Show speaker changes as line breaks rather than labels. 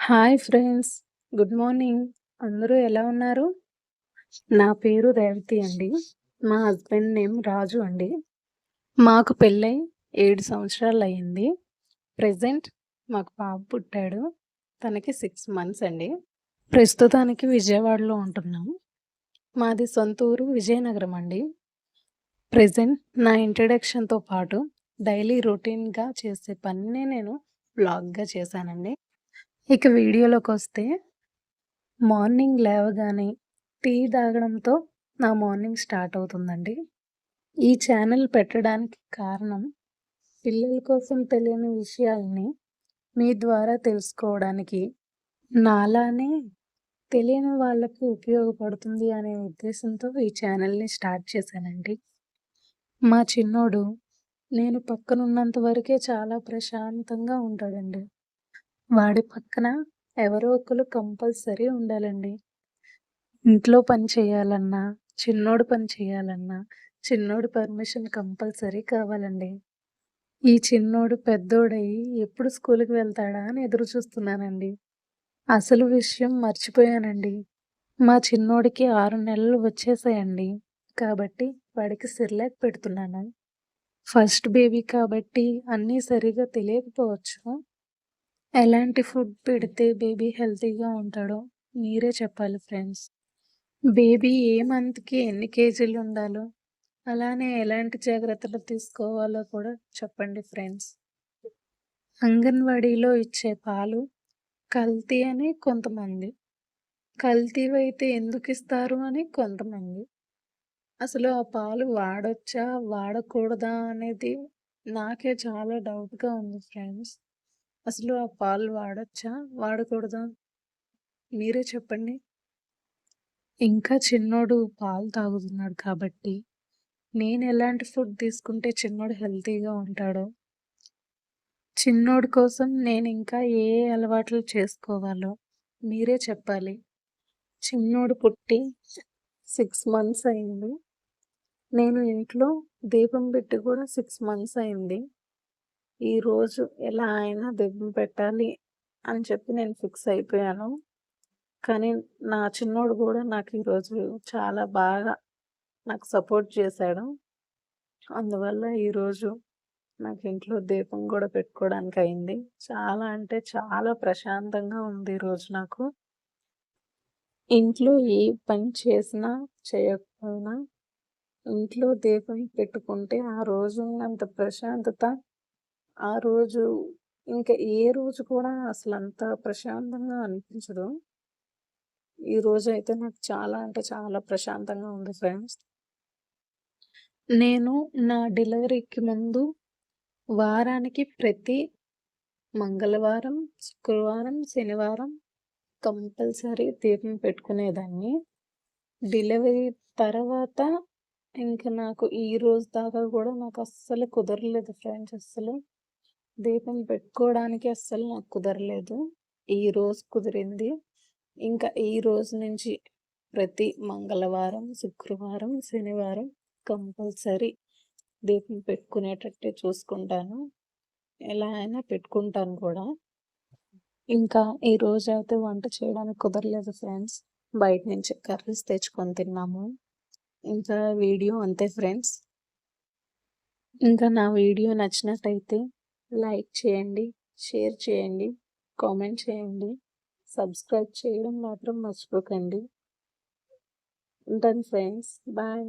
Hi friends. Good morning. అందరూ ఎలా ఉన్నారు? నా పేరు రేవతి అండి. మా హస్బెండ్ నేమ్ రాజు అండి. మాకు పెళ్ళై 7 సంవత్సరాలయ్యింది. ప్రెజెంట్ మాకు బాబు పుట్టాడు. తనకి 6 మంత్స్ అండి. ప్రస్తుతానికి విజయవాడలో ఉంటున్నాం. మాది సొంత ఊరు విజయనగరం అండి. ప్రెజెంట్ నా ఇంట్రడక్షన్‌తో పాటు డైలీ రొటీన్‌గా చేసే పనినే నేను వ్లాగ్‌గా చేశానండి. ఇక వీడియోలోకొస్తే మార్నింగ్ లేవగానే టీ తాగడంతో నా మార్నింగ్ స్టార్ట్ అవుతుందండి. ఈ ఛానల్ పెట్టడానికి కారణం పిల్లల కోసం తెలియని విషయాల్ని మీ ద్వారా తెలుసుకోవడానికి, నాలానే తెలియని వాళ్ళకి ఉపయోగపడుతుంది అనే ఉద్దేశంతో ఈ ఛానల్‌ని స్టార్ట్ చేశానండి. మా చిన్నోడు నేను పక్కనున్నంత వరకే చాలా ప్రశాంతంగా ఉంటాడండి. వాడి పక్కన ఎవరో ఒకళ్ళు కంపల్సరీ ఉండాలండి. ఇంట్లో పని చేయాలన్నా, చిన్నోడు పని చేయాలన్నా, చిన్నోడి పర్మిషన్ కంపల్సరీ కావాలండి. ఈ చిన్నోడు పెద్దోడయ్యి ఎప్పుడు స్కూలుకి వెళ్తాడా అని ఎదురు చూస్తున్నానండి. అసలు విషయం మర్చిపోయానండి. మా చిన్నోడికి 6 నెలలు వచ్చేసాయండి. కాబట్టి వాడికి సిర్లాక్ పెడుతున్నాను. ఫస్ట్ బేబీ కాబట్టి అన్నీ సరిగ్గా తెలియకపోవచ్చు. ఎలాంటి ఫుడ్ పెడితే బేబీ హెల్తీగా ఉంటాడో మీరే చెప్పాలి ఫ్రెండ్స్. బేబీ ఏ మంత్‌కి ఎన్ని కేజీలు ఉండాలో, అలానే ఎలాంటి జాగ్రత్తలు తీసుకోవాలో కూడా చెప్పండి ఫ్రెండ్స్. అంగన్వాడీలో ఇచ్చే పాలు కల్తీ అని కొంతమంది, కల్తీవైతే ఎందుకిస్తారు అని కొంతమంది. అసలు ఆ పాలు వాడొచ్చా? వాడకూడదా? అనేది నాకే చాలా డౌట్‌గా ఉంది ఫ్రెండ్స్. అసలు ఆ పాలు వాడొచ్చా? వాడకూడదా? మీరే చెప్పండి. ఇంకా చిన్నోడు పాలు తాగుతున్నాడు కాబట్టి నేనెలాంటి ఫుడ్ తీసుకుంటే చిన్నోడు హెల్తీగా ఉంటాడో, చిన్నోడి కోసం నేనింకా ఏ అలవాట్లు చేసుకోవాలో మీరే చెప్పాలి. చిన్నోడు పుట్టి 6 మంత్స్ అయింది. నేను ఇంట్లో దీపం పెట్టి కూడా 6 మంత్స్ అయింది. ఈరోజు ఎలా అయినా దీపం పెట్టాలి అని చెప్పి నేను ఫిక్స్ అయిపోయాను. కానీ నా చిన్నోడు కూడా నాకు ఈరోజు చాలా బాగా నాకు సపోర్ట్ చేశాడు. అందువల్ల ఈరోజు నాకు ఇంట్లో దీపం గూడా పెట్టుకోవడానికయింది. చాలా అంటే చాలా ప్రశాంతంగా ఉంది ఈరోజు నాకు. ఇంట్లో ఏ పని చేసినా, చేయకపోయినా ఇంట్లో దీపం పెట్టుకుంటే ఆ రోజు ఉన్నంత ప్రశాంతత, ఆ రోజు ఇంకా ఏ రోజు కూడా అసలంత ప్రశాంతంగా అనిపించదు. ఈరోజైతే నాకు చాలా అంటే చాలా ప్రశాంతంగా ఉంది ఫ్రెండ్స్. నేను నా డెలివరీకి ముందు వారానికి ప్రతి మంగళవారం, శుక్రవారం, శనివారం కంపల్సరీ దీపం పెట్టుకునేదాన్ని. డెలివరీ తర్వాత ఇంక నాకు ఈ రోజు దాకా గూడా నాకస్సలు కుదరలేదు ఫ్రెండ్స్ అస్సలు. దీపం పెట్టుకోవడానికి అస్సలు నాకు కుదరలేదు. ఈరోజు కుదిరింది. ఇంకా ఈ రోజు నుంచి ప్రతి మంగళవారం, శుక్రవారం, శనివారం కంపల్సరీ దీపం పెట్టుకునేటట్టే చూసుకుంటాను. ఎలా అయినా పెట్టుకుంటాను కూడా. ఇంకా ఈ రోజైతే వంట చేయడానికి కుదరలేదు ఫ్రెండ్స్. బయట నుంచి కర్రీస్ తెచ్చుకొని తిన్నాము. ఇంకా వీడియో అంతే ఫ్రెండ్స్. ఇంకా నా వీడియో నచ్చినట్టయితే లైక్ చేయండి, షేర్ చేయండి, కామెంట్ చేయండి, సబ్స్క్రైబ్ చేయడం మాత్రం మర్చిపోకండి. ఉంటాను ఫ్రెండ్స్. బాయ్.